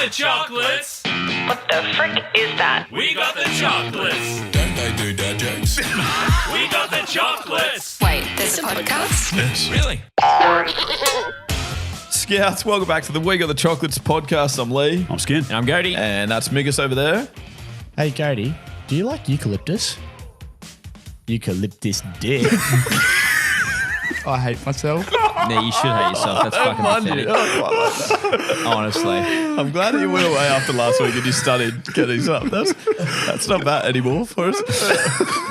the chocolates. What the frick is that? We got the chocolates. Don't they do dad jokes? We got the chocolates. Wait, there's a podcast? Yes. Really? Scouts, welcome back to the We Got the Chocolates podcast. I'm Lee. I'm Skin. And I'm Gode. And that's Migus over there. Hey, Gode, do you like eucalyptus? Eucalyptus dick. I hate myself. No, you should hate yourself. That's fucking pathetic. Honestly. I'm glad that you went away after last week and you studied getting up. That's not bad anymore for us.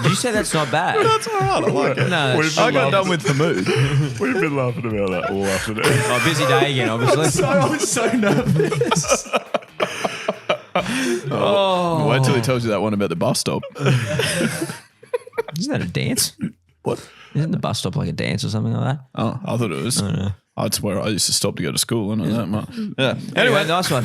Did you say that's not bad? That's all right. I like it. No, I got done with the mood. We've been laughing about that all afternoon. Oh, busy day again, obviously. I was so nervous. Wait till he tells you that one about the bus stop. Isn't that a dance? What? Isn't the bus stop like a dance or something like that? Oh, I thought it was. That's where I used to stop to go to school. I know that much. Yeah. Anyway, nice one.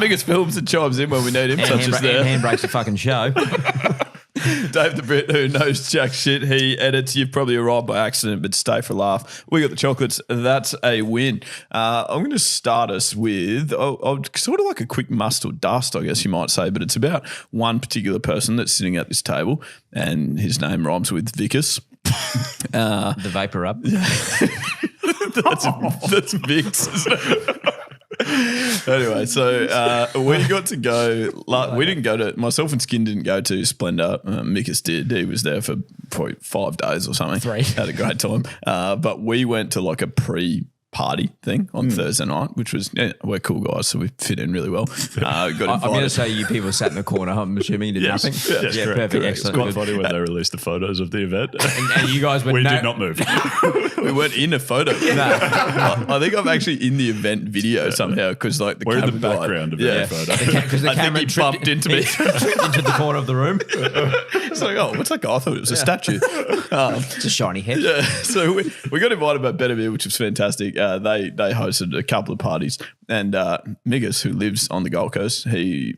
Biggest films and chimes in when we need him, such as there. Handbrake's a fucking show. Dave the Brit, who knows jack shit, he edits. You've probably arrived by accident, but stay for a laugh. We got the chocolates. That's a win. I'm going to start us with sort of like a quick must or dust, I guess you might say, but it's about one particular person that's sitting at this table, and his name rhymes with Vicus. The vapor up. That's Vicks, isn't it? Anyway, so we got to go. We didn't go to. Myself and Skin didn't go to Splendor. Mikus did. He was there for probably 5 days or something. 3. Had a great time. But we went to like a pre-party thing on Thursday night, which was we're cool guys, so we fit in really well. I'm going to say you people sat in the corner. I'm assuming you did nothing. Yes, Yeah, correct, perfect. correct. Excellent. It's quite funny when they released the photos of the event. And you guys went, we no. did not move. We weren't in a photo. I think I'm actually in the event video somehow because like the We're in the camera guy- background of yeah. the photo. Because the I camera think he bumped into me. into the corner of the room. It's like, oh, what's that guy? I thought it was a statue. It's a shiny head. Yeah, so we got invited by Better Beer, which was fantastic. They hosted a couple of parties, and Migus, who lives on the Gold Coast, he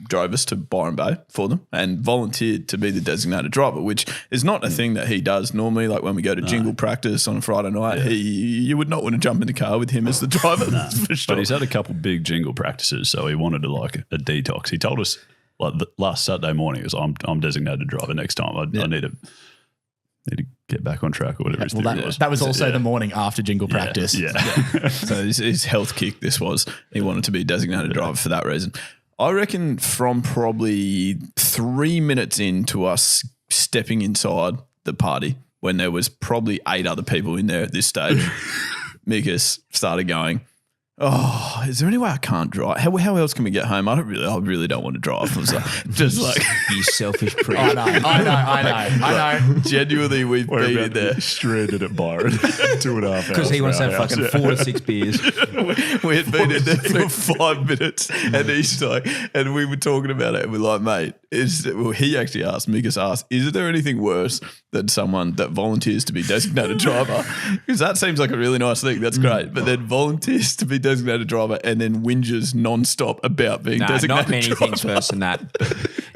drove us to Byron Bay for them and volunteered to be the designated driver, which is not a thing that he does normally. Like when we go to jingle practice on a Friday night, you would not want to jump in the car with him as the driver. That's for sure. But he's had a couple big jingle practices, so he wanted to like a detox. He told us like last Saturday morning, he was, I'm designated driver next time. I need to get back on track or whatever his thing was. That was also the morning after jingle practice. Yeah. So his health kick, this was, he wanted to be a designated driver for that reason. I reckon from probably 3 minutes into us stepping inside the party, when there was probably 8 other people in there at this stage, Mikus started going, oh, is there any way I can't drive? How else can we get home? I really don't want to drive. I was like, just like You selfish prick. I know. genuinely, we've We're been about in there. Stranded at Byron 2.5 hours. Because he wants to have for our fucking house. 4 to 6 beers. We had been in there for 5 minutes, and he's like, and we were talking about it, and we're like, mate, he actually asked, Mikus asked, is there anything worse than someone that volunteers to be designated driver? Because that seems like a really nice thing. That's great. But then volunteers to be designated driver and then whinges non-stop about being No, designated not many driver. things worse than that.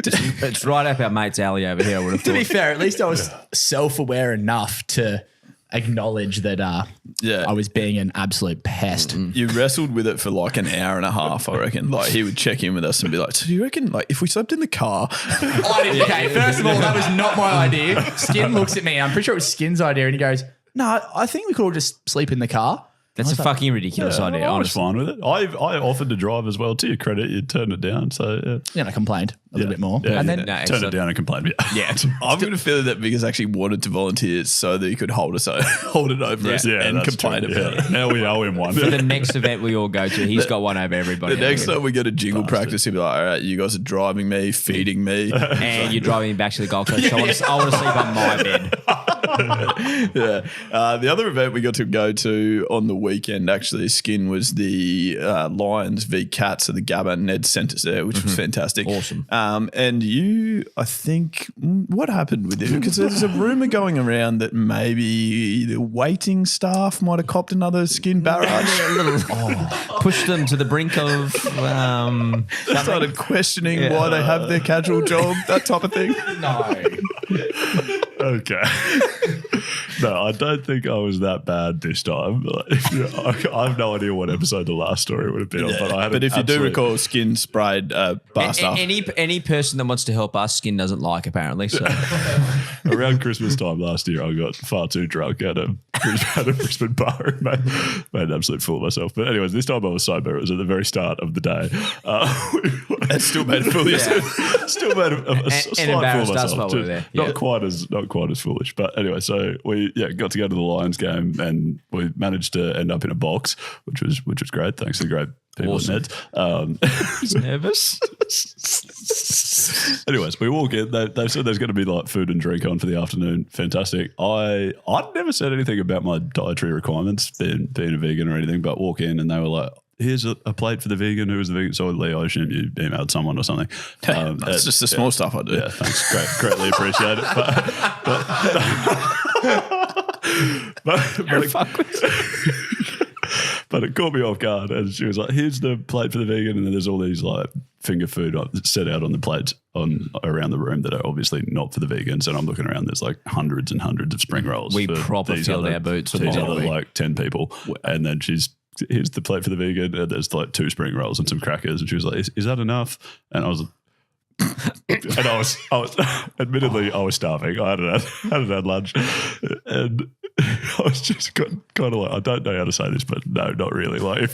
It's right up our mate's alley over here, I would have To be thought. fair, at least I was self-aware enough to acknowledge that I was being an absolute pest. You wrestled with it for like an hour and a half, I reckon. Like he would check in with us and be like, so do you reckon like if we slept in the car? Okay, first of all, that was not my idea. Skin looks at me. I'm pretty sure it was Skin's idea, and he goes, "No, I think we could all just sleep in the car." That's a fucking ridiculous idea, I was honestly. fine with it. I offered to drive as well. To your credit, you turned it down. So Then I complained a little bit more, Yeah, and then No, turned excellent. it down and complained. Yeah. I'm going to feel that because actually wanted to volunteer so that he could hold it over us and that's complain true. about it. Now we owe him one. For the next event we all go to, he's got one over everybody. The next time we go to jingle practice, he'll be like, all right, you guys are driving me, feeding me. And you're driving me back to the Gold Coast. So I want to sleep on my bed. The other event we got to go to on the weekend, actually, Skin, was the Lions v Cats at the Gabba. Ned sent us there, which was fantastic. Awesome. And you, I think, what happened with you? Because there's a rumor going around that maybe the waiting staff might have copped another Skin barrage. Push them to the brink of Started questioning why they have their casual job, that type of thing. no. Okay. No, I don't think I was that bad this time. I have no idea what episode the last story would have been on, but I had But if you do recall, Skin sprayed bar stuff. Any person that wants to help us, Skin doesn't like apparently. So around Christmas time last year, I got far too drunk at a Brisbane bar and made an absolute fool of myself. But anyways, this time I was sober. It was at the very start of the day. It still made a fool of yourself. Still made a slight embarrassed fool of us while myself. we were there. Not quite as foolish. But anyway, so we got to go to the Lions game and we managed to end up in a box, which was great. Thanks to the great people at Neds. nervous. Anyways, we walk in. They said there's going to be like food and drink on for the afternoon. Fantastic. I'd never said anything about my dietary requirements, being a vegan or anything, but walk in and they were like, here's a plate for the vegan. Who is the vegan? So Lee, I assume you emailed someone or something. That's just the small stuff I do. Yeah, thanks. Greatly appreciate it. But it caught me off guard, and she was like, "Here's the plate for the vegan," and then there's all these like finger food set out on the plates around the room that are obviously not for the vegans. And I'm looking around, there's like hundreds and hundreds of spring rolls. We for proper these filled other- our boots for with these them, other we? like 10 people, and then here's the plate for the vegan, and there's like 2 spring rolls and some crackers, and she was like, "Is that enough?" And I was. And I was admittedly I was starving. I hadn't had lunch, and I was just kind of like, I don't know how to say this, but no, not really. Like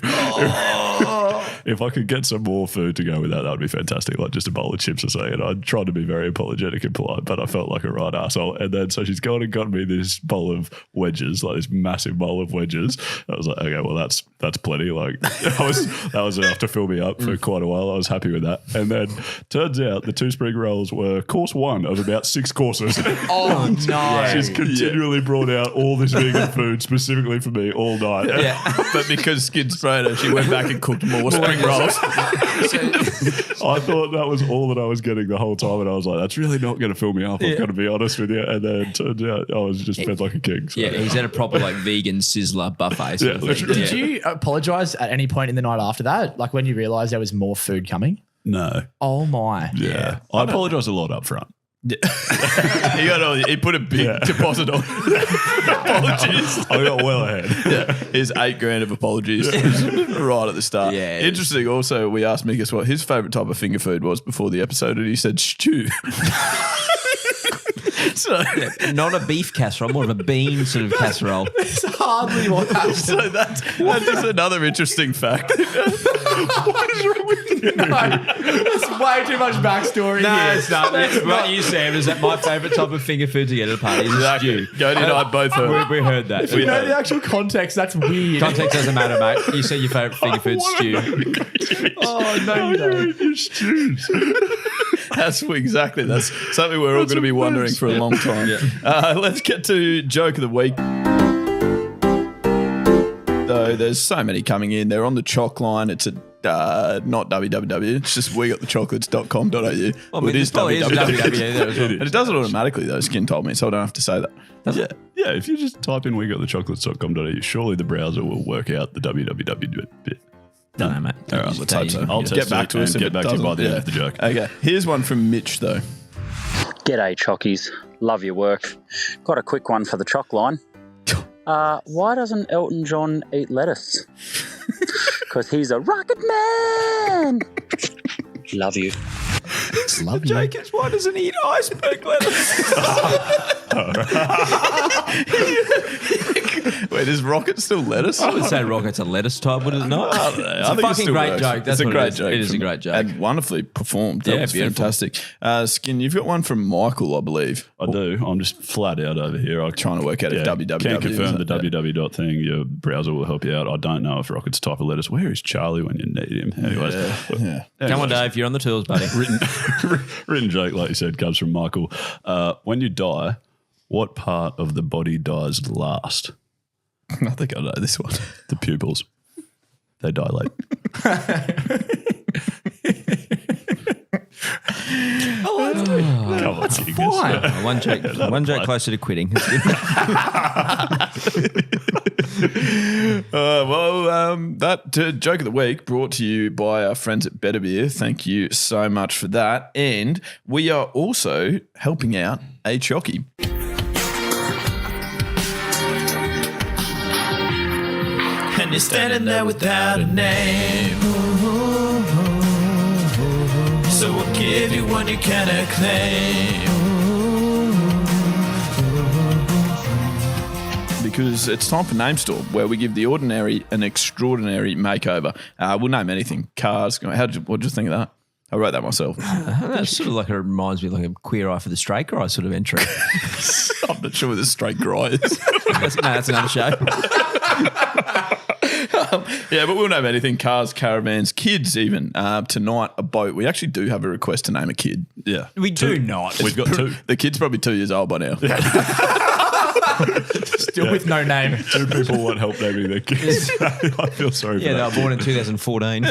if I could get some more food to go with that would be fantastic. Like just a bowl of chips or something. And I tried to be very apologetic and polite, but I felt like a right asshole. And then so she's gone and got me this bowl of wedges, like this massive bowl of wedges. I was like, okay, well that's plenty. Like that was enough to fill me up for quite a while. I was happy with that. And then turns out the 2 spring rolls were course 1 of about 6 courses. Oh, no. She's continually brought out all this vegan food specifically for me all night. Yeah. But because Skin sprayed her, she went back and cooked more spring rolls. I thought that was all that I was getting the whole time, and I was like, that's really not going to fill me up, I've got to be honest with you. And then it turned out I was just fed like a king. So. Yeah, it was at a proper like vegan sizzler buffet. Sort of thing. literally. Did you apologise at any point in the night after that? Like when you realised there was more food coming? No. Oh, my. Yeah. I apologise a lot up front. He put a big deposit on apologies. I got well ahead. Yeah, here's $8,000 of apologies right at the start. Yeah. Interesting. Also, we asked Mikas what his favourite type of finger food was before the episode, and he said stew. So, Not a beef casserole, more of a bean sort of casserole. It's hardly what happened. so that's just another interesting fact. What is wrong with you? There's way too much backstory here. it's not. That's what you said. Is that my favourite type of finger food to get at a party? Is a stew. Gode and I both heard. We heard that. You know the actual context, that's weird. Context doesn't matter, mate. You said your favourite finger food stew. Oh, no, you don't. Your stews. That's something we're all going to be wondering for a long time. Let's get to joke of the week. Though there's so many coming in. They're on the Choc Line. It's at not www. It's just wegotthechocolates.com.au. Well, I mean, it is probably is www. there as well. And it does it automatically though. Skin told me, so I don't have to say that. Yeah, if you just type in wegotthechocolates.com.au, surely the browser will work out the www bit. Don't know, mate. All right, let's hope so. I'll Get test back it to us and if get it back to you by doesn't. the end of the joke. Okay, here's one from Mitch though. G'day, Chockies. Love your work. Got a quick one for the Choc Line. Why doesn't Elton John eat lettuce? Because he's a rocket man. Love you. Love you. Jacobs, why doesn't he eat iceberg lettuce? Wait, is Rocket still lettuce? I would say Rocket's a lettuce type, would it not? I don't know. It's I a think it fucking still great works. joke. That's it's a what great it is. joke. It is a from- great joke. And wonderfully performed. That Yeah, was beautiful. fantastic. Skin, you've got one from Michael, I believe. I do. I'm just flat out over here. I'm Trying to work out if www can't confirm the is- www thing. Your browser will help you out. I don't know if Rocket's type of lettuce. Where is Charlie when you need him? Anyways, Come on, Dave. You're on the tools, buddy. written joke, like you said, comes from Michael. When you die, what part of the body dies last? I think I know this one. The pupils. They dilate. Come on, you guys. One joke closer to quitting. That's good. That joke of the week brought to you by our friends at Better Beer. Thank you so much for that. And we are also helping out a Chocky. you're standing there without a name. So we'll give you one you cannot claim. Because it's time for Namestorm, where we give the ordinary an extraordinary makeover. We'll name anything. Cars. What did you think of that? I wrote that myself. That's sort of like, it reminds me of like a queer eye for the straight guy sort of entry. I'm not sure what the straight guy is. That's another show. Yeah, but we'll name anything. Cars, caravans, kids even. Tonight, a boat. We actually do have a request to name a kid. Yeah. We do not. We've got 2. The kid's probably 2 years old by now. Still with no name. 2 people want help naming their kids. I feel sorry for Yeah, they that. were born in 2014.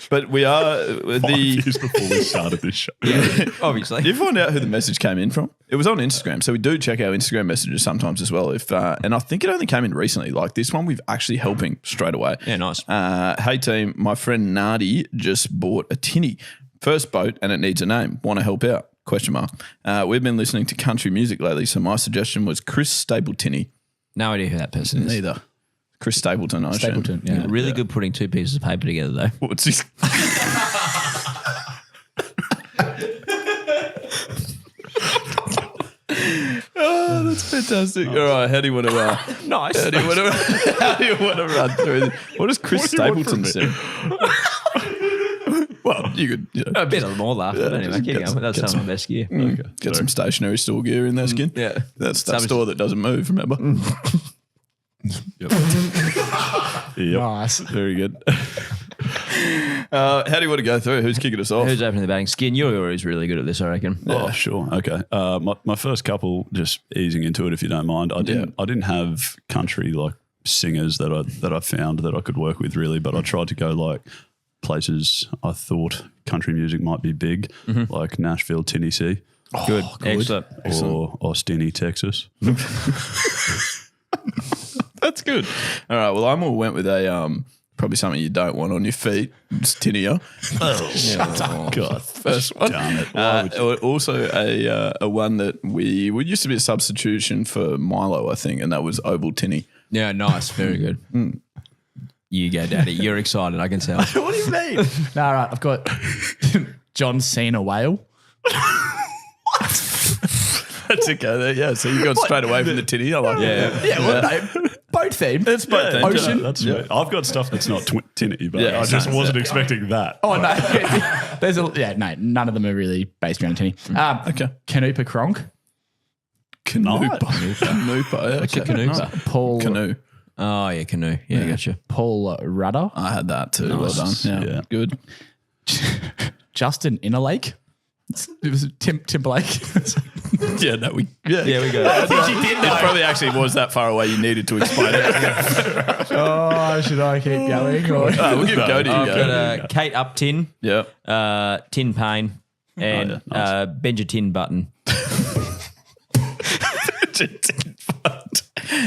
But we are 5 years before we started this show. Yeah, obviously. Did you find out who the message came in from? It was on Instagram, so we do check our Instagram messages sometimes as well. And I think it only came in recently. Like this one, we've actually helping straight away. Yeah, nice. Hey team, my friend Nardi just bought a tinny, first boat, and it needs a name. Want to help out? ? We've been listening to country music lately, so my suggestion was Chris Stapleton. No idea who that person is. Neither. Chris Stapleton, I assume. Stapleton, yeah. Really good putting 2 pieces of paper together, though. What's his? Oh, that's fantastic. All right, how do you want to? Nice. How do you want to run through this? What does Chris What do you want Stapleton from say? Well, you could A bit of more laugh, but anyway, keep going. That's some of my best gear. get some stationary store gear in there, Skin. Yeah. That's that Some- store that doesn't move, remember? Yep. Nice. Very good. How do you want to go through? Who's kicking us off? Who's opening the batting? Skin, you're always really good at this, I reckon. Oh, sure. Okay. My first couple, just easing into it, if you don't mind. I didn't have country like singers that I found that I could work with really, but I tried to go like places I thought country music might be big, like Nashville, Tennessee, Good. Excellent. or Austin, Texas. That's good. All right. Well, I more went with a probably something you don't want on your feet. It's tinnier. Shut up. God. First one. Damn it. Also a one that we used to be a substitution for Milo, I think, and that was Oval Tinny. Yeah, nice. Very good. You go, Daddy. You're excited, I can tell. What do you mean? No, all right, I've got John Cena whale. That's okay. Yeah, so you got straight away from the tinny. I like that. Yeah, well, no, boat theme. It's both themed. Ocean. Yeah, that's right. I've got stuff that's not tinny, but Yeah, I just same. wasn't expecting that. Oh, no. There's none of them are really based around tinny. Okay. Canupa Kronk. Canupa. Canupa. Okay. Canupa. Nice. Paul Canoe. Oh, yeah, canoe. Yeah, gotcha. Paul Rudder. I had that too. Well done. Yeah. Yeah. Good. Justin Innerlake. It was Timberlake. Yeah, no, we we go. I think you did know. It probably actually was that far away you needed to explain it. Oh, should I keep going? Or? We'll give Gode a I've go. got Kate Upton, Yeah. Tin Payne, and Benja Tin Button.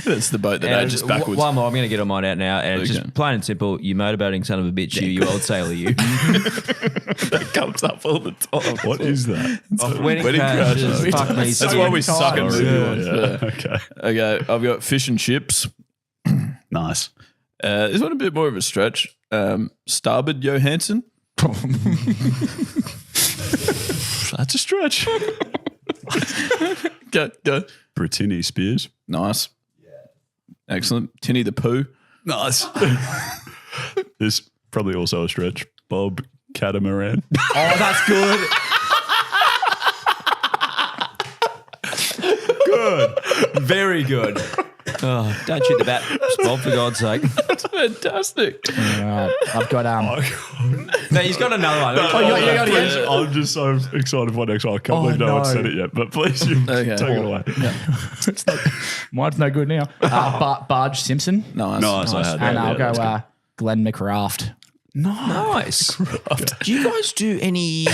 That's the boat that And ages backwards. One more. I'm going to get on mine out now. And Okay. just plain and simple, you motorboating son of a bitch, you old sailor, you. That comes up all the time. What is that? Wedding Wedding crashes. crashes. Fuck me. That's why we suck at movie ones. Yeah. Okay. Okay, I've got fish and chips. Nice. This one a bit more of a stretch. Starboard Johansson. That's a stretch. Go. Brittany Spears. Nice. Excellent. Tinny the Pooh. Nice. This probably also a stretch. Bob Catamaran. Oh, that's good. Very good. Oh, don't shoot the bat, Bob, for God's sake. That's fantastic. I've got No, he's got another one. Oh, you got it again? I'm just so excited for my next one. I can't believe no one said it yet, but please, you Okay. take it away. Mine's no good now. Barge Simpson. Nice. Nice, I had that. And I'll Yeah, go Glenn McRaft. Nice. Do you guys do any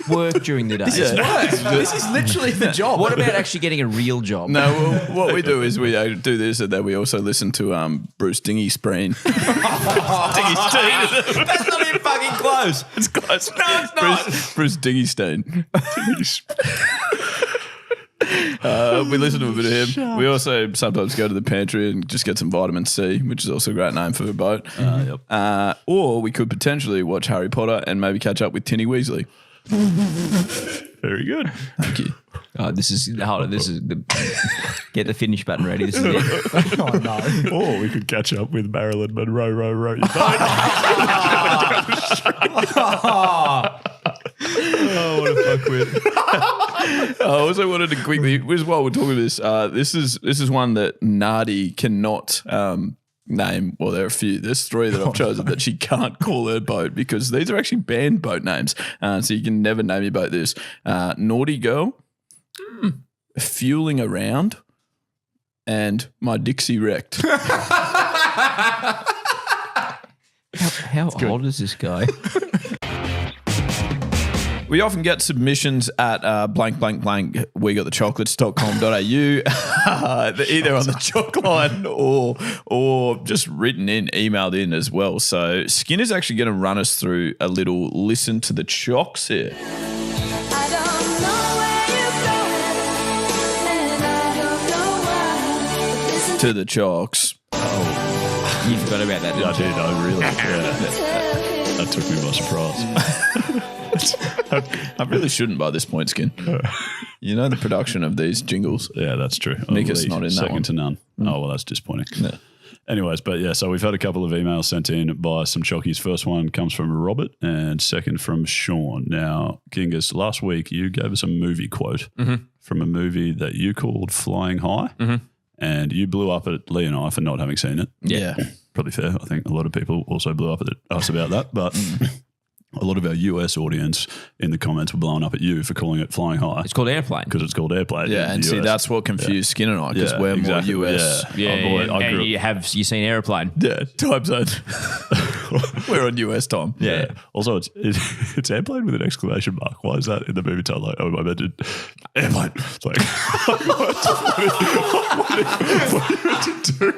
work during the day? This is literally the job. What about actually getting a real job? No, well, what we do is we do this, and then we also listen to Bruce Dingy Sprain. That's not even fucking close. It's close. No, it's not. Bruce Dingy Stain. We listen to a bit of him. We also sometimes go to the pantry and just get some vitamin C, which is also a great name for a boat. Or we could potentially watch Harry Potter and maybe catch up with Tinny Weasley. Very good. Thank you. This is the get the finish button ready. This is it. Oh, no. Or we could catch up with Marilyn Monroe, row your boat. Oh, what a fuckwit. I also wanted to quickly, while we're talking about this is one that Nardi cannot name. Well, there are a few. There's three that I've chosen that she can't call her boat because these are actually banned boat names. So you can never name your boat this. Naughty Girl, Fueling Around, and My Dixie Wrecked. How old is this guy? We often get submissions at blank, blank, blank, wegotthechocolates.com.au, either on the Choc Line or just written in, emailed in as well. So Skinner's actually going to run us through a little listen to the chocks here. To the chocks. You forgot about that, I didn't you? did, I really. Yeah. That took me by surprise. I really shouldn't by this point, Skin. You know the production of these jingles. Yeah, that's true. Mika's not in that second one. to none. Oh, well, that's disappointing. Yeah. Anyways, but yeah, so we've had a couple of emails sent in by some chockies. First one comes from Robert and second from Sean. Now, Kingus, last week you gave us a movie quote from a movie that you called Flying High, and you blew up at Lee and I for not having seen it. Yeah. Probably fair. I think a lot of people also blew up at us about that, but a lot of our US audience in the comments were blowing up at you for calling it Flying High. It's called Airplane. Because it's called Airplane. Yeah, in and the see, US. that's what confused Skin and I because we're exactly. more US. Yeah. Yeah, Oh, boy, I grew and up- you seen Airplane? Yeah, time zone. We're on US time. Yeah. Also, it's airplane with an exclamation mark. Why is that in the movie title? Like, oh, I meant it. Airplane. It's like, what are you meant to do?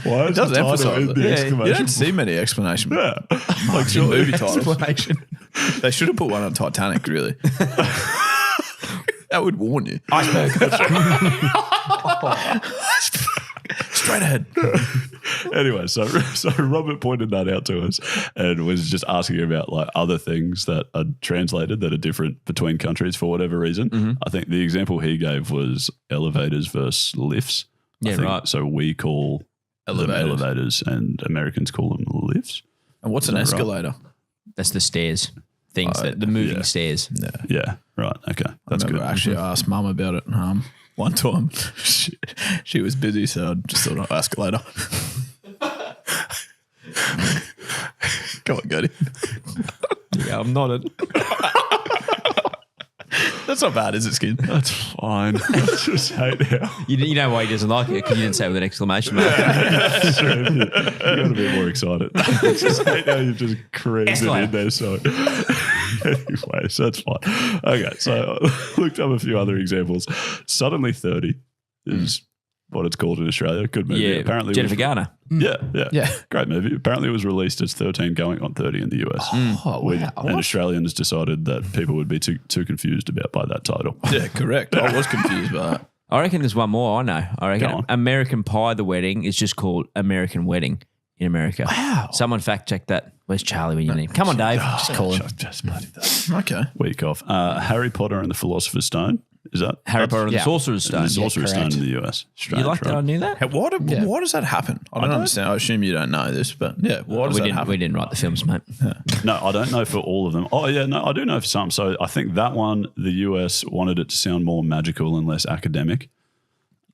Why is It does the title emphasize in it. the You exclamation don't see many explanation mark? Yeah. marks in movie titles. Explanation. They should have put one on Titanic, really. That would warn you. Iceberg. Straight ahead. Anyway, so Robert pointed that out to us and was just asking about like other things that are translated that are different between countries for whatever reason. I think the example he gave was elevators versus lifts. I Yeah, think. right. So we call them elevators and Americans call them lifts. And what's an Is that right? escalator? That's the stairs. Things the moving yeah. stairs. Yeah, right. Okay, that's good. Actually, I asked Mum about it one time. She was busy, so I just thought I'd ask her later. Come on, Gode. Yeah, I'm nodding. That's not bad, is it, Skin? That's fine. I just hate how You know why he doesn't like it? Because you didn't say it with an exclamation mark. you got to be more excited. I just hate how you just crammed it in there. So anyway, so that's fine. Okay, so I looked up a few other examples. Suddenly 30 is what it's called in Australia. Good movie. Yeah, Apparently Jennifer was- Garner. Yeah. Great movie. Apparently it was released as 13 going on 30 in the US. Oh, wow. And Australians decided that people would be too confused by that title. Yeah, correct. I was confused by that. I reckon there's one more I know. I reckon Go on. American Pie, the wedding, is just called American Wedding in America. Wow. Someone fact check that. Where's Charlie when you need him? Come on, Dave. Just call him. Just bloody that. Okay. Week off. Harry Potter and the Philosopher's Stone. Is that Harry Potter and the yeah. Sorcerer's Stone. the Sorcerer's Stone correct. in the US? Strange, You like that? right? I knew that. Hey, why does that happen? I don't understand. I assume you don't know this, but yeah, why does that happen? We didn't write the films, mate. No, I don't know for all of them. Oh, yeah, no, I do know for some. So I think that one, the US wanted it to sound more magical and less academic.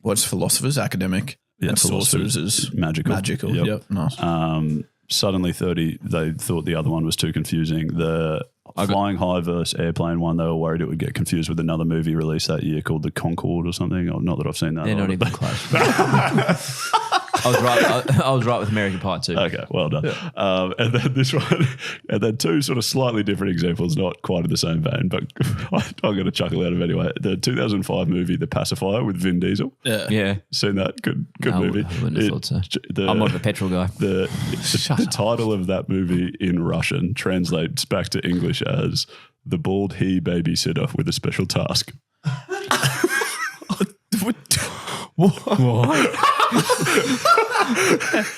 What's philosophers? Academic. Yeah, and sorcerers is magical. Magical. Yep. Yep. Nice. Suddenly 30, they thought the other one was too confusing. The Flying High versus Airplane one, they were worried it would get confused with another movie released that year called The Concorde or something. Oh, not that I've seen that. They're not even close. I was right with American Pie too. Okay, well done. And then this one, and then two sort of slightly different examples, not quite in the same vein, but I'm going to chuckle out of it anyway. The 2005 movie The Pacifier with Vin Diesel. Yeah. Seen that? Good No, movie. I wouldn't have thought so. The, I'm not a petrol guy. the title of that movie in Russian translates back to English as The Bald He Babysitter with a Special Task.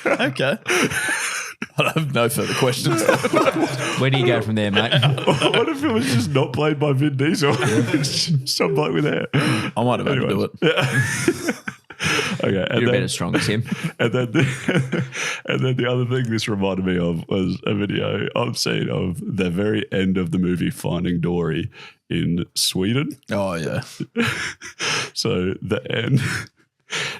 Okay. I have no further questions. Where do you go from there, mate? What if it was just not played by Vin Diesel? Some bloke with hair. I might have had to do it. Okay, and You're then, about as strong as him. and then the other thing this reminded me of was a video I've seen of the very end of the movie Finding Dory in Sweden. Oh, yeah. So the end,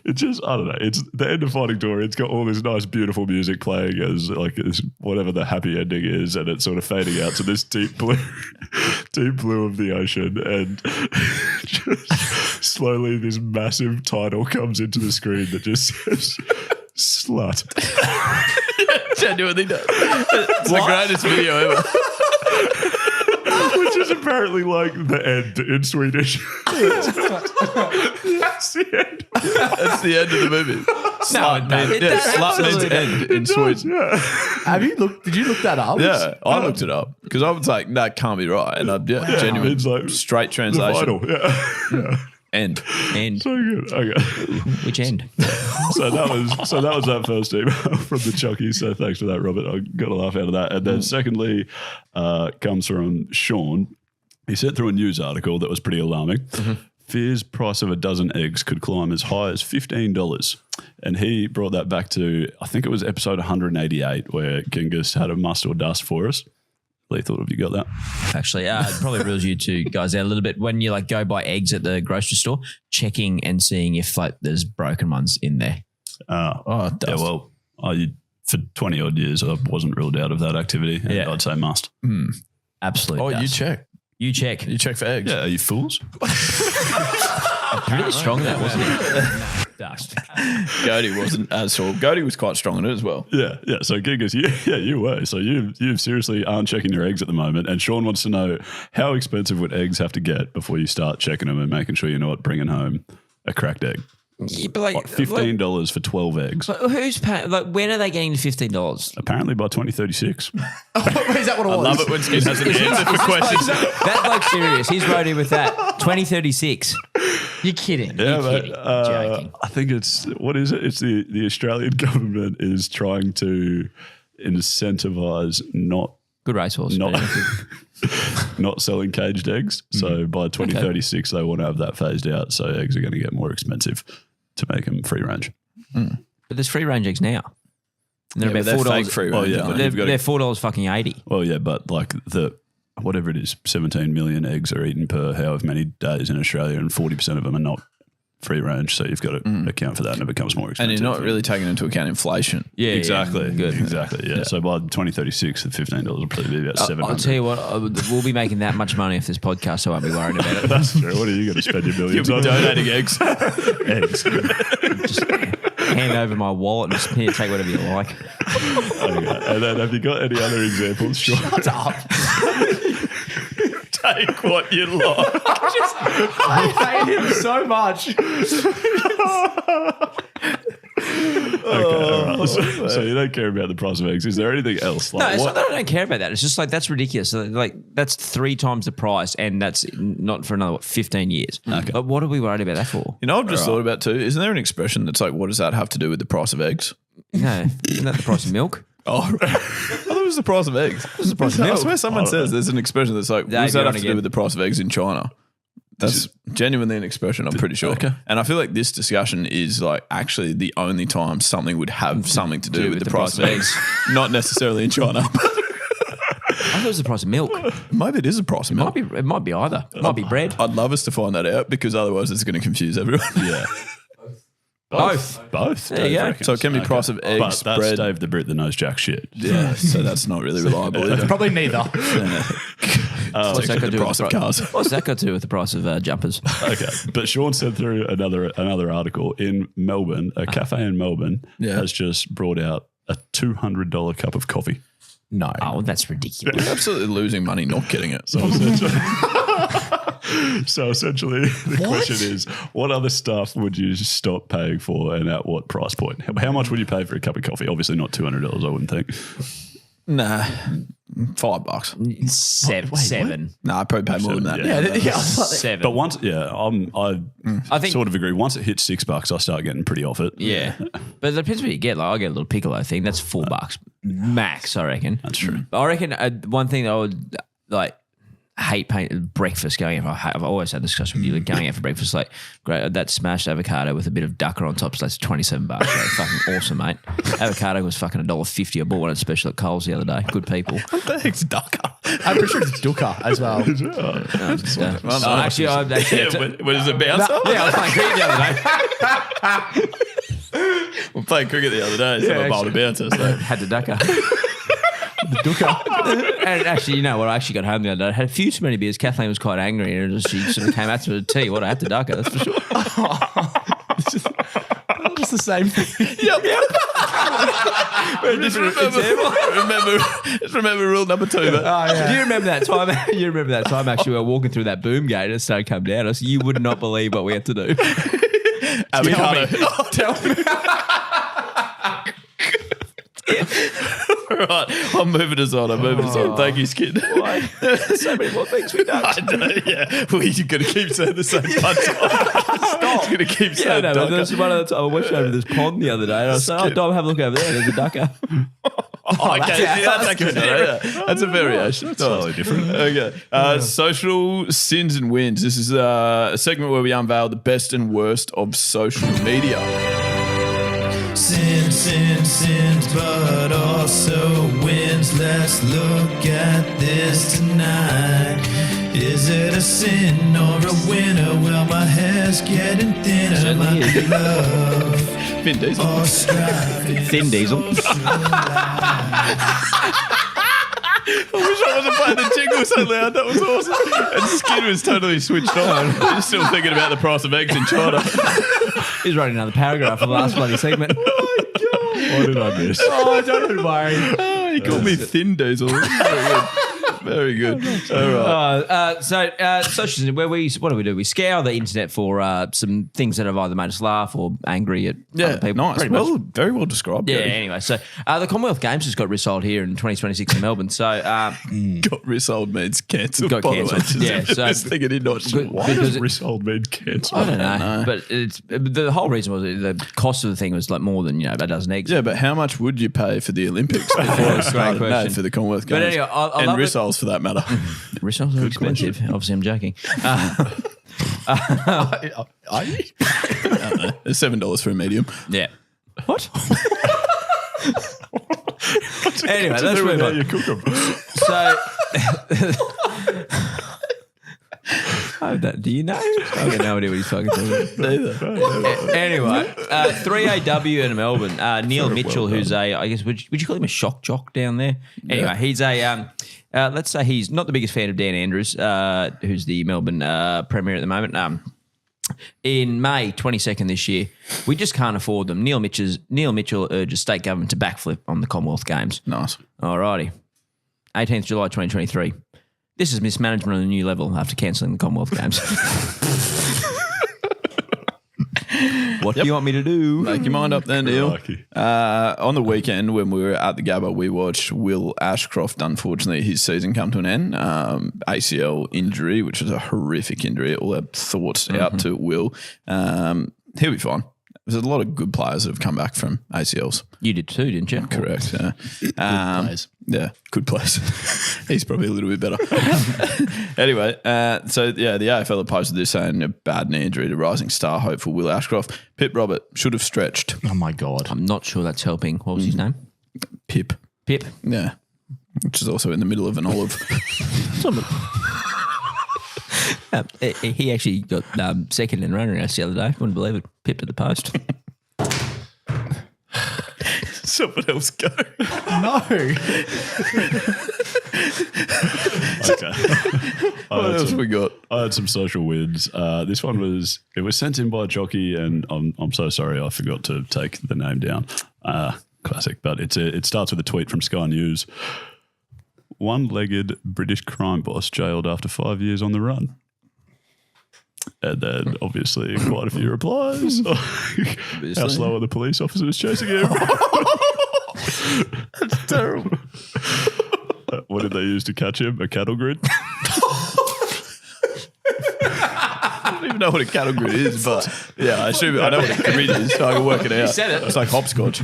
it just, I don't know, it's the end of Finding Dory. It's got all this nice, beautiful music playing as like this, whatever the happy ending is, and it's sort of fading out to this deep blue of the ocean, and just slowly this massive title comes into the screen that just says slut. Genuinely does. It's the greatest video ever. Which is apparently like the end in Swedish. That's the end. That's the end of the movie. Slut means, it does slut means end in Sweden. Yeah. Have you looked? Did you look that up? Yeah, I looked it up because I was like, that can't be right. And I genuinely, It's like straight the translation. final. Yeah. End. End. So good. Okay. Which end? So that was that first email from the Chockies. So thanks for that, Robert. I got a laugh out of that. And then secondly, comes from Sean. He sent through a news article that was pretty alarming. Fear's price of a dozen eggs could climb as high as $15. And he brought that back to, I think it was episode 188, where Genghis had a must or dust for us. Lethal, have you got that? Actually, it probably rules you two guys out a little bit when you like go buy eggs at the grocery store, checking and seeing if like there's broken ones in there. Yeah, well, for 20 odd years, I wasn't ruled out of that activity. And Yeah. I'd say must. Absolutely. Oh, you does. check. You check. You check for eggs. Yeah, are you fools? Really strong that, wasn't it? Dust. Gode wasn't as strong. Gode was quite strong in it as well. Yeah. So Genghis, you were. So you seriously aren't checking your eggs at the moment. And Sean wants to know, how expensive would eggs have to get before you start checking them and making sure you're not bringing home a cracked egg? Yeah, but like $15 for 12 eggs. But who's paying? Like, when are they getting to $15? Apparently by 2036. Is that what it was? I love it when Skin has an answer for questions. That bloke's serious. He's wrote in with that. 2036. You're kidding. Yeah, You're kidding. You're joking. I think it's, what is it? It's the Australian government is trying to incentivize not Good racehorse. not selling caged eggs. So by 2036, they want to have that phased out. So eggs are going to get more expensive to make them free range. But there's free range eggs now. And they're Yeah, about but they're $4. fake free Oh, range, yeah. aren't they? They're $4 fucking 80. Well, yeah, but like whatever it is, 17 million eggs are eaten per however many days in Australia, and 40% of them are not free range. So you've got to account for that, and it becomes more expensive. And you're not really taking into account inflation. Yeah, Exactly. Good. Exactly. Yeah. So by 2036, the $15 will probably be about $700. I'll tell you what, we'll be making that much money off this podcast, so I won't be worried about it. That's true. What are you going to spend your millions on? Donating eggs. Eggs. Just hand over my wallet and just here, take whatever you like. Okay. And then have you got any other examples? Sure. Shut up. Take what you like. I hate him so much. All right. So you don't care about the price of eggs. Is there anything else? No, Like it's what? not that I don't care about that. It's just like that's ridiculous. Like that's 3 times the price, and that's not for another 15 years. Okay. But what are we worried about that for? You know, I've just thought about too. Isn't there an expression that's like, what does that have to do with the price of eggs? No, isn't that the price of milk? Oh, I thought it was the price of eggs. It was the price of milk. I swear someone says there's an expression that's like, what Dave, does that you're have on to do again. with the price of eggs in China? That's genuinely an expression, I'm pretty sure. Okay. And I feel like this discussion is like actually the only time something would have something to do with the price of eggs. Not necessarily in China. I thought it was the price of milk. Maybe it is the price of milk. It might be either. It might be bread. I'd love us to find that out because otherwise it's going to confuse everyone. Yeah. Both. There you go. So it can be price of eggs, But that's bread. Dave the Brit that knows jack shit. Yeah, so that's not really reliable either. Probably neither. What's that got to do price with of cars. What's that got to do with the price of jumpers? Okay. But Sean sent through another article in Melbourne. A cafe in Melbourne has just brought out a $200 cup of coffee. No. Oh, that's ridiculous. You're absolutely losing money not getting it. So essentially, the question is, what other stuff would you stop paying for, and at what price point? How much would you pay for a cup of coffee? Obviously not $200, I wouldn't think. Nah, $5. Seven. No, I probably pay more than that. Yeah. Seven. But once, I think sort of agree. Once it hits $6, I start getting pretty off it. Yeah, but it depends what you get. Like I get a little piccolo thing. That's $4 max, I reckon. That's true. I reckon one thing that I would like hate paying breakfast going out. I've always had this discussion with you. Like going out for breakfast, like great that smashed avocado with a bit of ducker on top. So that's $27. Like, fucking awesome, mate. Avocado was fucking $1.50. I bought one at special at Coles the other day. Good people. What the heck's ducker? I'm pretty sure it's dukkha as well. Actually, What is it, bouncer? yeah, I was playing cricket the other day. We played cricket the other day, so I bowled a bouncer. So. Had the ducker. And actually, you know what? I actually got home the other day. I had a few too many beers. Kathleen was quite angry, and she sort of came out to me to tea. What I had to ducker, that's for sure. Just the same thing. Just remember rule number 2. But Do you remember that time? You remember that time? Actually, we were walking through that boom gate and it started coming down. You would not believe what we had to do. avocado. Tell me. All right, I'm moving us on. Thank you, Skid. There's so many more things we've done. I know, yeah. Well, you're going to keep saying the same punch. Stop. You're going to keep saying Yeah, no, but there was ducker. one of the time I watched over this pond the other day and I was like, Dom, have a look over there. There's a ducker. Okay, that's actually that's a variation. That's totally different. Okay. Social sins and wins. This is a segment where we unveil the best and worst of social media. Sins, but also wins. Let's look at this tonight. Is it a sin or a winner? Well, my hair's getting thinner. My love Vin Diesel. or strife. Thin Diesel. I wish I wasn't playing the jingle so loud. That was awesome. And Skid was totally switched on. He's still thinking about the price of eggs in China. He's writing another paragraph for the last bloody segment. What did I miss? Oh, don't worry. Oh, he called me Thin Diesel. Very good. All right. Social where what do? We scour the internet for some things that have either made us laugh or angry at other people. Nice. Pretty much. Well, very well described. Yeah, Gode. anyway, so the Commonwealth Games just got resold here in 2026 in Melbourne. So Got resold means cancelled. Got by the way. cancelled. Yeah, so- I was thinking it not. Why because does it- Rissold mean cancel? I don't know, but it's the whole reason was the cost of the thing was like more than a dozen eggs. Yeah, but how much would you pay for the Olympics before it started? No, question. for the Commonwealth But Games. anyway, I and love it. rissoles for that matter. Rissoles are expensive. Obviously, I'm joking. Are you? It's $7 for a medium. Yeah. What? Anyway, let's move on. You cook them. So, do you know? I got no idea what he's fucking doing. Anyway, 3AW in Melbourne. Neil Mitchell, who's I guess, would you call him a shock jock down there? Anyway, he's a, let's say he's not the biggest fan of Dan Andrews, who's the Melbourne Premier at the moment. In May 22nd this year, we just can't afford them. Neil Mitchell urges state government to backflip on the Commonwealth Games. Nice. Alrighty. 18th July 2023. This is mismanagement on a new level after cancelling the Commonwealth Games. What do you want me to do? Make your mind up then, Neil. Crikey. On the weekend when we were at the Gabba, we watched Will Ashcroft, unfortunately, his season come to an end. ACL injury, which was a horrific injury. All our thoughts out to Will. He'll be fine. There's a lot of good players that have come back from ACLs. You did too, didn't you? Correct. Yeah. players. Yeah, good players. He's probably a little bit better. Anyway, the AFL have posted this saying a bad knee injury to rising star hopeful Will Ashcroft. Pip Robert should have stretched. Oh, my God. I'm not sure that's helping. What was his name? Pip. Pip. Yeah. Which is also in the middle of an olive. He actually got second in running race the other day. Wouldn't believe it. Pip to the post. Someone else go. No. Okay. What else we got? I had some social wins. This one was sent in by a jockey, and I'm so sorry I forgot to take the name down. Classic, but it starts with a tweet from Sky News. One-legged British crime boss jailed after 5 years on the run. And then obviously quite a few replies. How slow are the police officers chasing him? That's terrible. What did they use to catch him? A cattle grid? I don't even know what a cattle grid is, but yeah, I know what a grid is, so I can work it out. You said it. It's like hopscotch.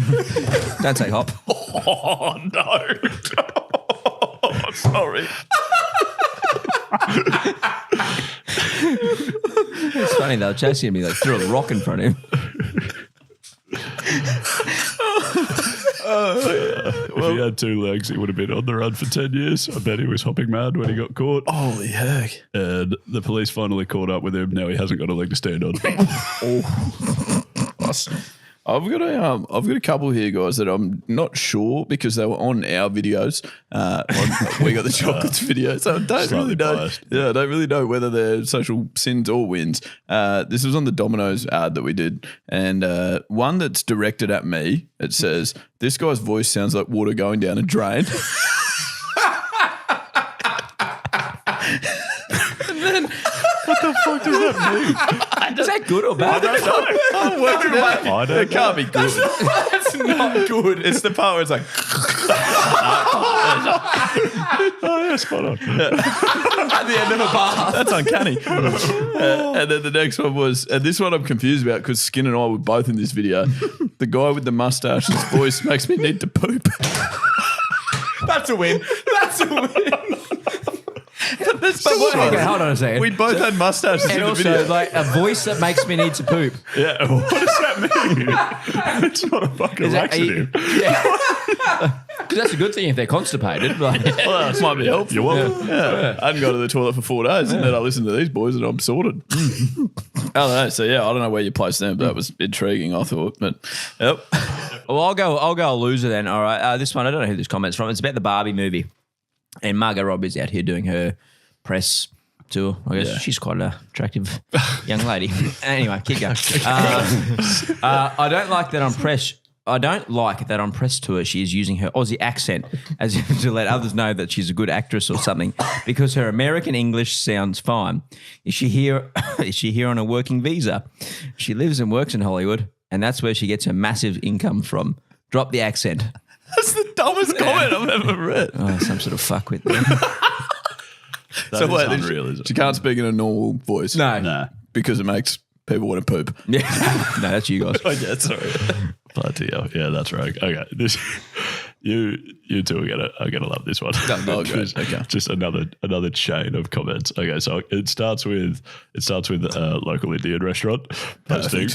Don't say hop. Oh, no. I'm sorry. It's funny, they were chasing me, like threw a rock in front of him. If he had 2 legs, he would have been on the run for 10 years. I bet he was hopping mad when he got caught. Holy heck. And the police finally caught up with him. Now he hasn't got a leg to stand on. I've got a couple here, guys, that I'm not sure because they were on our videos. We got the chocolates video, so I don't really know. Biased. Yeah, I don't really know whether they're social sins or wins. This was on the Domino's ad that we did, and one that's directed at me. It says, "This guy's voice sounds like water going down a drain." What the fuck does that mean? Is that good or bad? I don't It can't be good. That's not good. It's the part where it's like, Oh, yeah, spot on. At the end of a bar. that's uncanny. And then the next one was, and this one I'm confused about because Skin and I were both in this video. The guy with the mustache, his voice makes me need to poop. That's a win. That's a win. Okay, hold on a second. We both had mustaches and in the also, video. like, a voice that makes me need to poop. Yeah, what does that mean? It's not a fucking Is that- are you- laxative. Yeah. Because that's a good thing if they're constipated. Like, Well, that might be helpful. You're welcome. Yeah. I hadn't gone to the toilet for 4 days, and then I listened to these boys, and I'm sorted. I don't know. So yeah, I don't know where you placed them, but that was intriguing. I thought, but yep. well, I'll go a loser then. All right. This one, I don't know who this comment's from. It's about the Barbie movie. And Margot Robbie's out here doing her press tour. I guess she's quite an attractive young lady. Anyway, keep going. I don't like that on press. I don't like that on press tour she is using her Aussie accent as if to let others know that she's a good actress or something because her American English sounds fine. Is she here on a working visa? She lives and works in Hollywood and that's where she gets her massive income from. Drop the accent. That's the dumbest comment I've ever read. Oh, some sort of fuckwit. That is unreal, isn't she it? can't speak in a normal voice. No. Nah. because it makes people want to poop. Yeah. No, that's you guys. Oh yeah, sorry. Bloody hell. Yeah, that's right. Okay. This you two are gonna love this one. Oh, great. Okay. Just another chain of comments. Okay, so it starts with a local Indian restaurant posting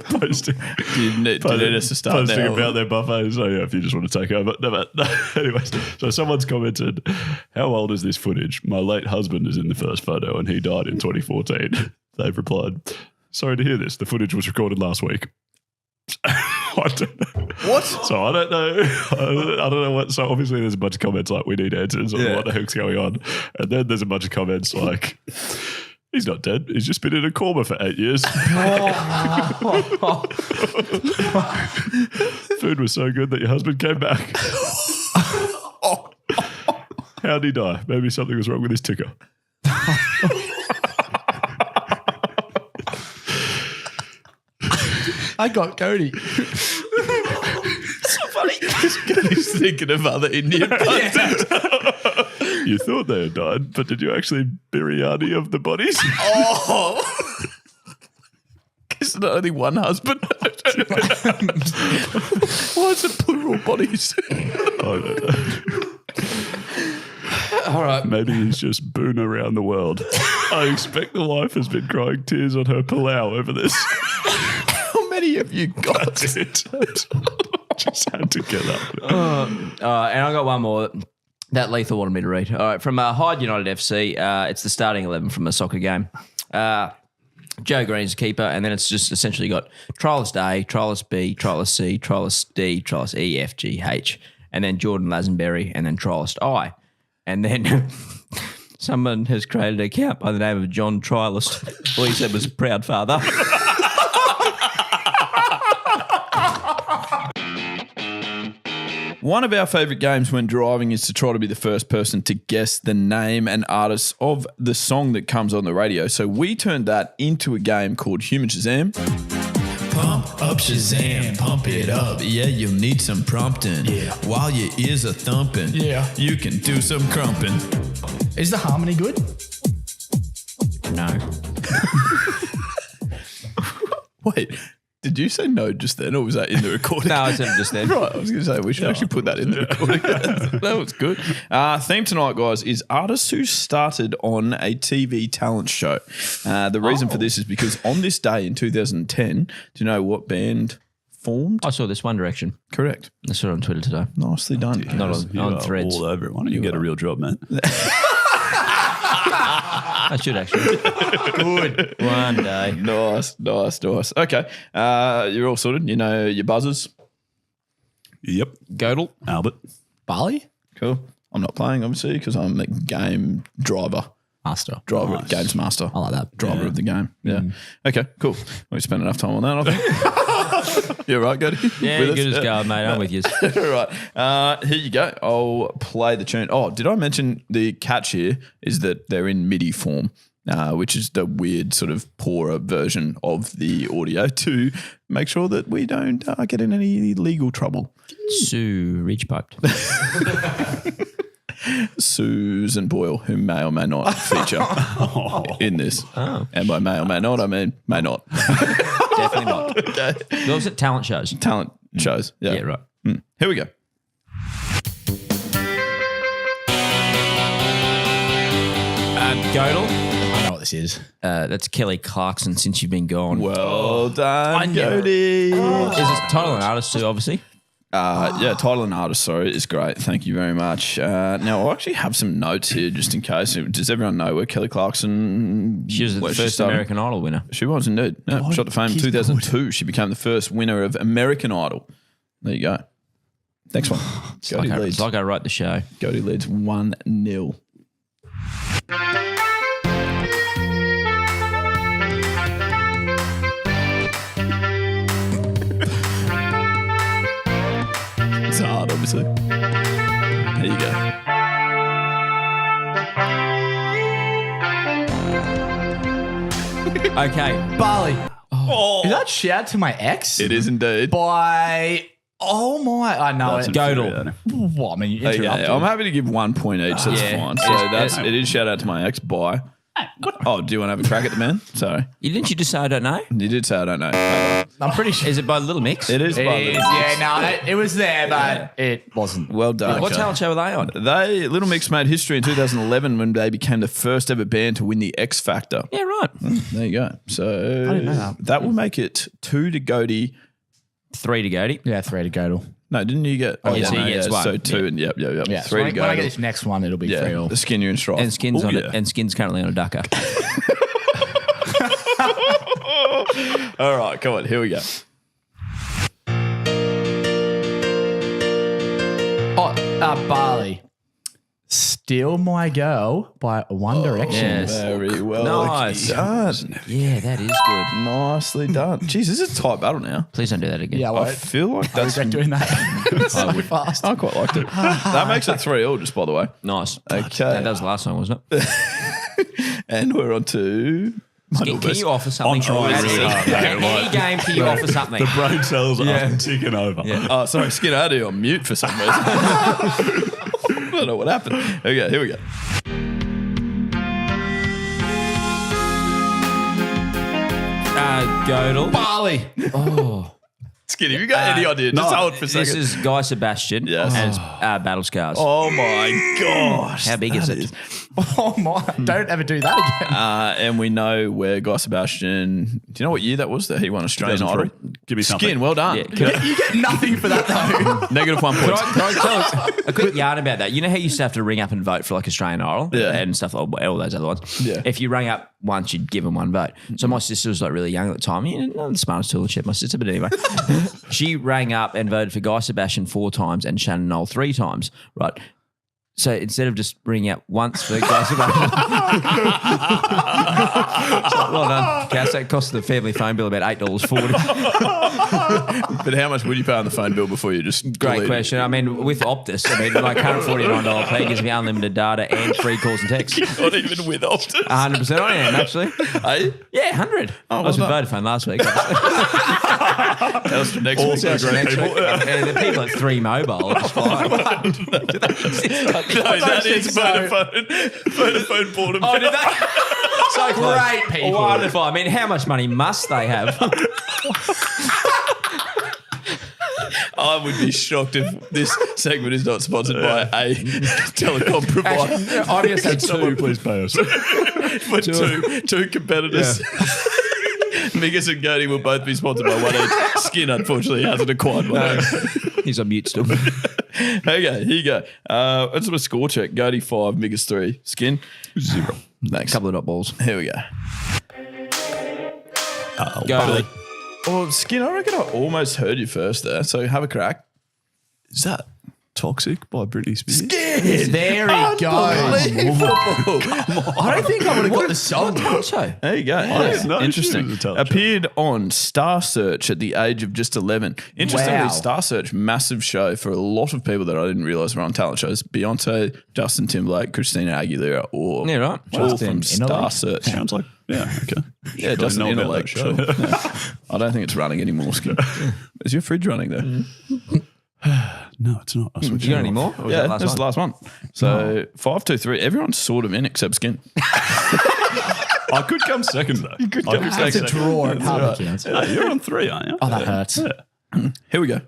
posting Did us to start posting now? about their buffet. So yeah, if you just want to take over. No, but anyways, so someone's commented, "How old is this footage? My late husband is in the first photo and he died in 2014." They've replied, "Sorry to hear this. The footage was recorded last week." I don't know. What? So I don't know. I don't know what. So obviously there's a bunch of comments like, "We need answers," or "What the heck's going on?" And then there's a bunch of comments like, "He's not dead. He's just been in a coma for 8 years." Food was so good that your husband came back. How'd he die? Maybe something was wrong with his ticker. I got Gode. He's thinking of other Indian places. You thought they had died, but did you actually biryani of the bodies? Oh. Is there only one husband? Why is it plural bodies? I don't know. All right. Maybe he's just booing around the world. I expect the wife has been crying tears on her pilau over this. How many have you got? That's it. Just had to get up. And I got one more that Lethal wanted me to read. All right, from Hyde United FC, it's the starting 11 from a soccer game. Joe Green's keeper, and then it's just essentially got trialist A, trialist B, trialist C, trialist D, trialist E, F, G, H, and then Jordan Lazenberry, and then trialist I. And then someone has created an account by the name of John Trialist. All he said was proud father. One of our favourite games when driving is to try to be the first person to guess the name and artist of the song that comes on the radio. So we turned that into a game called Human Shazam. Pump up Shazam, pump it up. Yeah, you'll need some prompting. Yeah. While your ears are thumping. Yeah. You can do some crumping. Is the harmony good? No. Wait, did you say no just then, or was that in the recording? No, I said it just then. Right, I was going to say we should actually put that in the recording. That was good. Theme tonight, guys, is artists who started on a TV talent show. The reason for this is because on this day in 2010, do you know what band formed? I saw this One Direction. Correct. I saw it on Twitter today. Nicely done. Not on Threads. All over it. Why don't you get a real job, man? I should actually. Good. One day. Nice. Okay, you're all sorted. You know your buzzers. Yep. Godel. Albert. Barley? Cool. I'm not playing, obviously, because I'm a game driver. Master. Games master. I like that. Driver of the game. Yeah. Okay, cool. We spent enough time on that, I think. You're right, Gode? Yeah, With us? good as gold, mate. I'm with you. All right. Here you go. I'll play the tune. Oh, did I mention the catch here is that they're in MIDI form, which is the weird sort of poorer version of the audio to make sure that we don't get in any legal trouble. Sue Ridge Piped. Susan Boyle, who may or may not feature in this. Oh. And by may or may not, I mean may not. Definitely not. Okay. What was it? Talent shows. Talent shows. Yeah, Yeah, right. Here we go. Godel. I know what this is. That's Kelly Clarkson, Since You've Been Gone. Well done, knew Gode. Is this title and artist too, obviously? Yeah, title and artist, sorry, is great. Thank you very much. Now, I actually have some notes here just in case. Does everyone know where Kelly Clarkson She was the where first started? American Idol winner. She was indeed. Yeah, God, shot to fame in he's 2002. She became the first winner of American Idol. There you go. Next one. It's like I wrote the show. Gode leads 1-0. It's hard, obviously. There you go. Okay. Barley. Oh. Is that shout to my ex? It is indeed. By, oh my, I know it. Godel. What, I mean, you interrupted. Okay, I'm happy to give 1 point each. That's Yeah. fine. So it is shout out to my ex. Bye. Oh, do you want to have a crack at the man? Sorry. Didn't you just say I don't know? You did say I don't know. I'm pretty sure. Is it by Little Mix? It is. It by is, Little Mix. yeah, no, it was there, but it wasn't. Well done. What talent show were they on? Little Mix made history in 2011 when they became the first ever band to win the X Factor. Yeah, right. There you go. So didn't know that. will make it 2 to Gode. 3 to Gode. Yeah, 3 to Godel. No, didn't you get? Oh, yes, he gets one. So 2 and yep. Yeah, 3 so to when I get Gode. this next one, it'll be 3 all. The skin you're in strife. And Skin's Oh, on yeah. it. And Skin's currently on a ducker. All right, come on. Here we go. Barley. Steal My Girl by One Direction. yes. Very well Nice. done. Yeah, that is good. Nicely done. Jeez, this is a tight battle now. Please don't do that again. Yeah, I well, feel like I that's. regret doing that so fast. I quite liked it. That makes it 3-all, just by the way. Nice. Okay. That was the last song, wasn't it? And we're on to. Can you offer something? trying really hard, mate. Any game, can you offer something? The brain cells are ticking over. Oh, sorry, Skin, I had you on mute for some reason. I don't know what happened. Okay, here we go. Godel. Barley. Oh. Skin, have you got any idea? Just hold for a second. This is Guy Sebastian. Yes. And it's Battle Scars. Oh my gosh. How big is that it? Oh my, don't ever do that again. And we know where Guy Sebastian. Do you know what year that was that he won Australian Idol? 2003. Give me something. Skin, well done. Yeah. Can I, You get nothing for that though. Negative 1 point. can I tell us a quick yarn about that? You know how you used to have to ring up and vote for like Australian Idol Yeah. and stuff, all those other ones? Yeah. If you rang up once, you'd give them one vote. So my sister was like really young at the time. You know, the smartest tool in shed, my sister, but anyway. She rang up and voted for Guy Sebastian 4 times and Shannon Knoll 3 times, right? So instead of just ringing out once for Guy Sebastian, so, well done, Cass. That cost the family phone bill about $8.40. But how much would you pay on the phone bill before you just Great delete it? question. I mean, with Optus, I mean, my current $49 plan gives me unlimited data and free calls and texts. Not even with Optus. 100% I am, actually. Hey? Yeah, 100. I was with well Vodafone last week. Obviously. Telstra next All week. so great people. The people at 3 Mobile are just fine. No, that is Vodafone. Vodafone bought them. Oh, did they? So Great people. Wonderful. I mean, how much money must they have? I would be shocked if this segment is not sponsored by a telecom provider. I'm going to say Someone 2. please pay us. For two competitors. Migas and Gode will both be sponsored by one each. Skin, unfortunately, hasn't acquired one. He's on mute still. Okay, here you go. Let's do a score check. Gode 5, Migas 3. Skin 0. Thanks. Couple of dot balls. Here we go. Go. Oh, Skin, I reckon I almost heard you first there, so have a crack. Is that Toxic by Britney Spears? There he goes. I don't think I would have got the song. So, There you go. didn't know she Interesting. was a talent show. Appeared on Star Search at the age of just 11. Interestingly, Wow. Star Search, massive show for a lot of people that I didn't realize were on talent shows. Beyonce, Justin Timberlake, Christina Aguilera, all right. all Justin from Star Timberlake. Search. Sounds like, yeah, okay. Yeah, Justin know about Timberlake. that show. Sure. Yeah. I don't think it's running anymore, Skin. Is your fridge running there? No, it's not. I switched you got it any off. more? Or was Yeah, that that's the last one. So 5, 2, 3. Everyone's sort of in except Skin. I could come second, though. You could come It's a second. draw at public counts. You're on 3, aren't you? Oh, that hurts. Yeah. Here we go.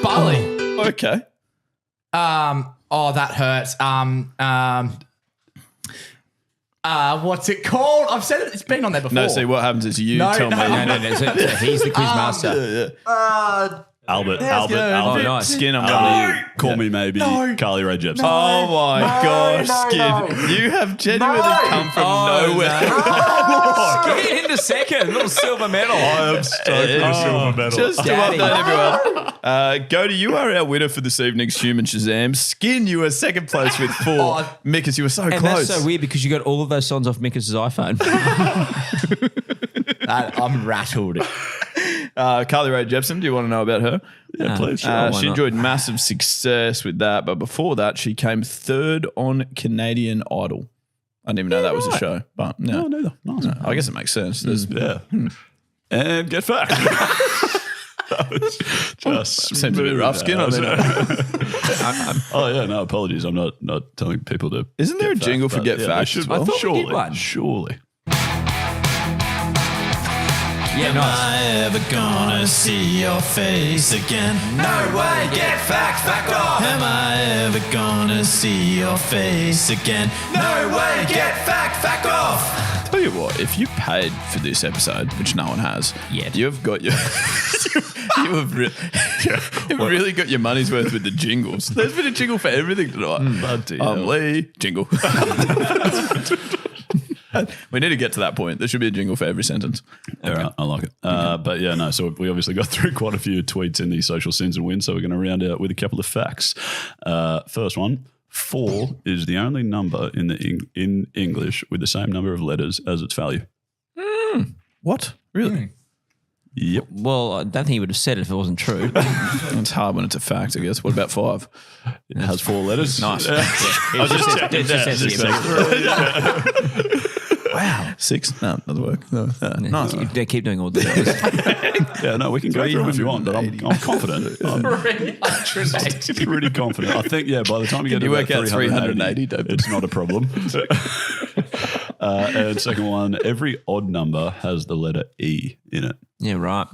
Barley. Okay. Oh, that hurts. What's it called? I've said it. It's been on there before. No, see, what happens is you No, tell no. me. No. So he's the quiz master. Albert. go. Oh, nice. Skin, I'm going to you. Call me maybe Carly Rae Jepsen. Oh my gosh, Skin. You have genuinely come from nowhere. Get into second. Little silver medal. I am stoked for a silver medal. Just to Daddy. update everyone. Gode, you are our winner for this evening's Human Shazam. Skin, you are second place with 4. Mikas, you were so And close. that's so weird because you got all of those songs off Mikas' iPhone. I'm rattled. Carly Rae Jepsen, do you want to know about her? Yeah, please. She why not? enjoyed massive success with that, but before that, she came 3rd on Canadian Idol. I didn't even know that was a show, but no. No, neither. Nice. I guess it makes sense. There's Yeah. And get back. That was just seems a bit rough, Skin. I mean, Oh yeah, no apologies. I'm not telling people to. Isn't there get a jingle facts, for but Get yeah, Facts they should- as well? I thought we surely, did one. surely. Yeah, nice. Ever gonna see your face again? No way, get fact off. Am I ever gonna see your face again? No way, get fact off. Tell you what, if you paid for this episode, which no one has, Yet. you've got your you have really got your money's worth with the jingles. There's been a jingle for everything tonight. Bloody hell. Lee, jingle. We need to get to that point. There should be a jingle for every sentence. All right, I like it. But yeah, no. So we obviously got through quite a few tweets in the social sins and wins. So we're going to round out with a couple of facts. First one: 4 is the only number in English with the same number of letters as its value. What? Really? Yep. Well, I don't think he would have said it if it wasn't true. It's hard when it's a fact, I guess. What about 5? It has 4 letters. Nice. It just says here. Wow. 6? No, doesn't work. No. Nice. They keep doing all the numbers. Yeah, no, we can go through them if you want, but I'm confident. I'm pretty confident. I think, yeah, by the time you get to you about work out 380, David? it's not a problem. And second one, every odd number has the letter E in it. Yeah, right.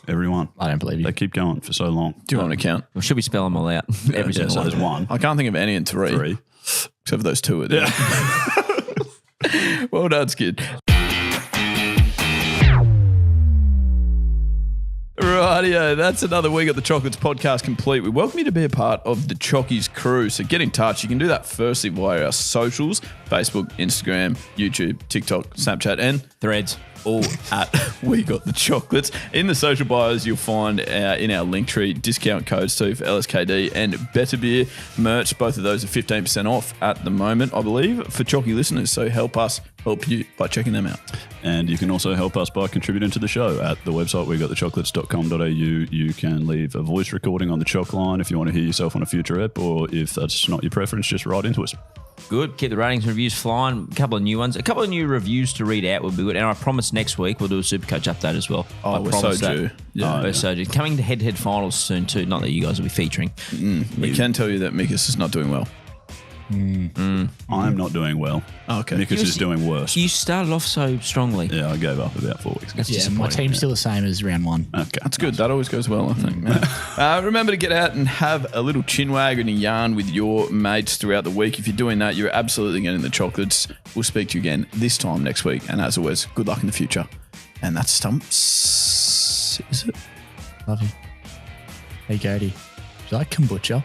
Every one. I don't believe you. They keep going for so long. Do you want to count? Well, should we spell them all out? Every Yeah, single so one. there's 1, I can't think of any in 3. 3. Except for those 2 are there. Well done, Skid. Rightio, that's another week of the Chocolates podcast complete. We welcome you to be a part of the Chockies crew. So get in touch. You can do that firstly via our socials, Facebook, Instagram, YouTube, TikTok, Snapchat, and Threads. all at We Got the Chocolates. In the social bios, you'll find in our link tree discount codes too for LSKD and Better Beer merch. Both of those are 15% off at the moment, I believe, for Chocky listeners. So help us help you by checking them out. And you can also help us by contributing to the show at the website wegotthechocolates.com.au. You can leave a voice recording on the Choc Line if you want to hear yourself on a future ep, or if that's not your preference, just write into us. Good. Keep the ratings and reviews flying. A couple of new ones. A couple of new reviews to read out would be good. And I promise next week we'll do a Supercoach update as well. Oh, I we're promise so that. due. Yeah, we're so due. Coming to head-to-head finals soon too. Not that you guys will be featuring. We can tell you that Mikas is not doing well. I'm not doing well. Okay. Mikas is doing worse. You started off so strongly. Yeah, I gave up about 4 weeks ago. Yeah, my team's still the same as round one. Okay. That's good. That always goes well, I think. Remember to get out and have a little chinwag and a yarn with your mates throughout the week. If you're doing that, you're absolutely getting the chocolates. We'll speak to you again this time next week. And as always, good luck in the future. And that's Stumps. Is it? Love you. Hey, Gode. Do you like kombucha?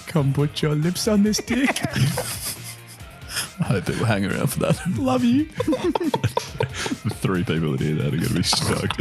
Kombucha lips on this dick. I hope it will hang around for that. Love you. The 3 people that hear that are going to be stoked.